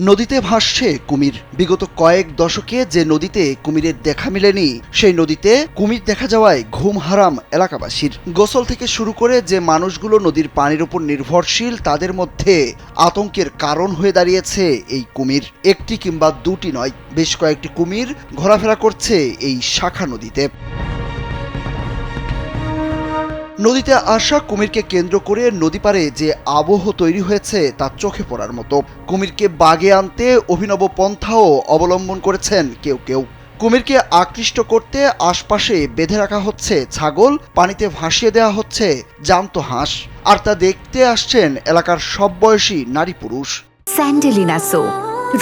নদীতে ভাসছে কুমির। বিগত কয়েক দশকে যে নদীতে কুমিরের দেখা মেলেনি, সেই নদীতে কুমির দেখা যাওয়ায় ঘুম হারাম এলাকাবাসীর। গোসল থেকে শুরু করে যে মানুষগুলো নদীর পানির উপর নির্ভরশীল, তাদের মধ্যে আতঙ্কের কারণ হয়ে দাঁড়িয়েছে এই কুমির। একটি কিংবা দুটি নয়, বেশ কয়েকটি কুমির ঘোরাফেরা করছে এই শাখা নদীতে। নদীতে আসা কুমিরকে কেন্দ্র করে নদী পারে যে আবহ তৈরি হয়েছে তা চোখে পড়ার মতো। কুমিরকে বাগে আনতে অভিনব পন্থাও অবলম্বন করেছেন কেউ কেউ। কুমিরকে আকৃষ্ট করতে আশপাশে বেঁধে রাখা হচ্ছে ছাগল, পানিতে ভাসিয়ে দেওয়া হচ্ছে জ্যান্ত হাঁস, আর তা দেখতে আসছেন এলাকার সব বয়সী নারী পুরুষ। স্যান্ডেলিনা সো,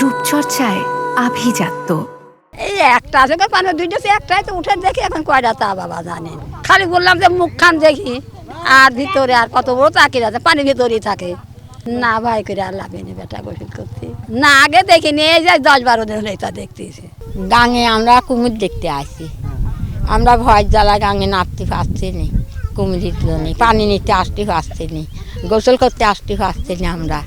রূপচর্চায় আভিজাত্য। এই একটা আছে পানি দুইটা, একটাই তো উঠে দেখি, এখন কয়টা তা বাবা জানেন। খালি বললাম যে মুখখান দেখি, আর ভিতরে আর কত বড় চাকরি আছে, পানির ভিতরেই থাকে। না ভাই করে আর লাভেনি বেটা গোসল করতে। না আগে দেখিনি, এই যে 10-12 দিন হলে তা দেখতেছি। গাঙে আমরা কুমির দেখতে আসি, আমরা ভয় জ্বালা গাঙে নামতে পারছি নি, কুমিরের জন্য পানি নিতে আসতে পারছি নি, গোসল করতে আসতে পারছি না আমরা।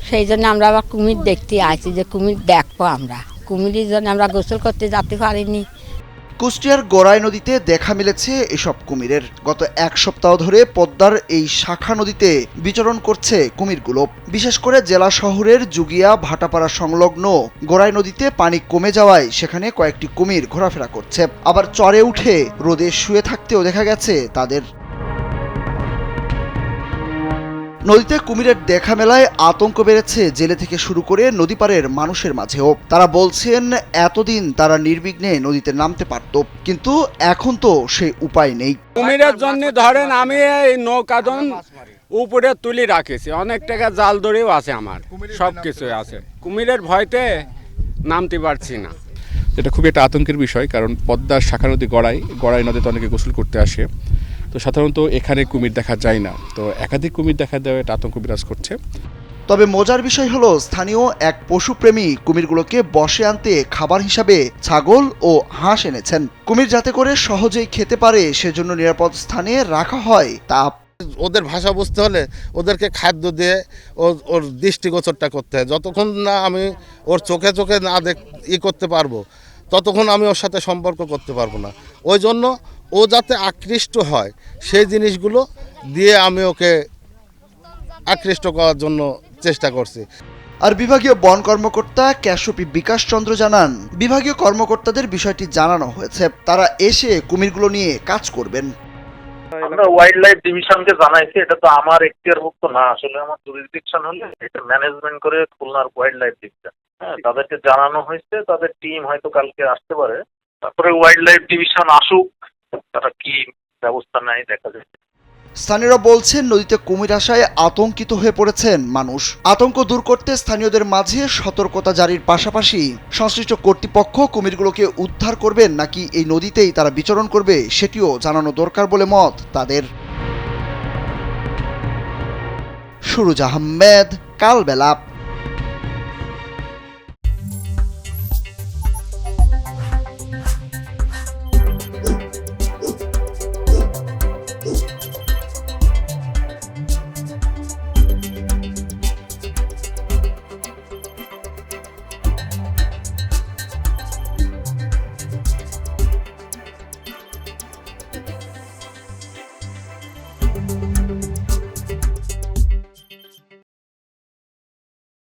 সেই জন্য আমরা আবার কুমির দেখতে আসি, যে কুমির দেখবো আমরা। কুমিরের জন্য আমরা গোসল করতে যেতে পারিনি। কুষ্টিয়ার গড়াই নদীতে দেখা মিলেছে এসব কুমিরের। গত এক সপ্তাহ ধরে পদ্মার এই শাখা নদীতে বিচরণ করছে কুমিরগুলো। বিশেষ করে জেলা শহরের জুগিয়া ভাটাপাড়া সংলগ্ন গড়াই নদীতে পানি কমে যাওয়ায় সেখানে কয়েকটি কুমির ঘোরাফেরা করছে। আবার চরে উঠে রোদে শুয়ে থাকতেও দেখা গেছে তাদের। নদীতে কুমিরের দেখা মেলায় আতঙ্ক বেড়েছে জেলে থেকে শুরু করে নদী পাড়ের মানুষের মাঝেও। তারা বলছেন এতদিন তারা নির্বিঘ্নে নদীতে নামতে পারত, কিন্তু এখন তো সেই উপায় নেই। কুমিরের জন্য ধরেন আমি এই নৌকাদন উপরে তুলে রাখেছি, অনেক টাকা জাল দড়িও আছে, আমার সব কিছু আছে। কুমিরের ভয়তে নামতে পারছি না। এটা খুবই একটা আতঙ্কের বিষয়, কারণ পদ্মার শাখা নদী গড়াই নদীতে অনেকে গোসল করতে আসে, তো সাধারণত এখানে কুমির দেখা যায় না, তো একাধিক কুমির দেখা দেওয়া একটা আতঙ্ক বিরাজ করছে। তবে মজার বিষয় হলো, স্থানীয় এক পশুপ্রেমী কুমিরগুলোকে বশে আনতে খাবার হিসাবে ছাগল ও হাঁস এনেছেন। কুমির যাতে করে সহজেই খেতে পারে সেজন্য নিরাপদ স্থানে রাখা হয় তা। ওদের ভাষা বুঝতে হলে ওদেরকে খাদ্য দিয়ে ওর দৃষ্টিগোচরটা করতে হয়। যতক্ষণ না আমি ওর চোখে চোখে না করতে পারবো, ততক্ষণ আমি ওর সাথে সম্পর্ক করতে পারবো না। ওই জন্য ও যাতে আকৃষ্ট হয় সেই জিনিসগুলো দিয়ে আমি ওকে আকৃষ্ট করার জন্য চেষ্টা করছি। আর বিভাগীয় বন কর্মকর্তা ক্যাশপি বিকাশ চন্দ্র জানান, বিভাগীয় কর্মকর্তাদের বিষয়টি জানানো হয়েছে, তারা এসে কুমিরগুলো নিয়ে কাজ করবেন। আমরা ওয়াইল্ড লাইফ ডিভিশনকে জানাইছি। এটা তো আমার এখতিয়ারভুক্ত না, আসলে আমার জুরিসডিকশন হলে এটা ম্যানেজমেন্ট করে খুলনার ওয়াইল্ড লাইফ ডিভিশন। হ্যাঁ, তাদেরকে জানানো হয়েছে, তাদের টিম হয়তো কালকে আসতে পারে। তারপরে ওয়াইল্ড লাইফ ডিভিশন আসুক, তারা কি ব্যবস্থা নেয় দেখা যায়। স্থানীয়রা বলছেন নদীতে কুমির আসায় আতঙ্কিত হয়ে পড়েছেন মানুষ। আতঙ্ক দূর করতে স্থানীয়দের মাঝে সতর্কতা জারির পাশাপাশি সংশ্লিষ্ট কর্তৃপক্ষ কুমিরগুলোকে উদ্ধার করবেন নাকি এই নদীতেই তারা বিচরণ করবে সেটিও জানানো দরকার বলে মত তাদের। সুরুজ আহমেদ, কালবেলা।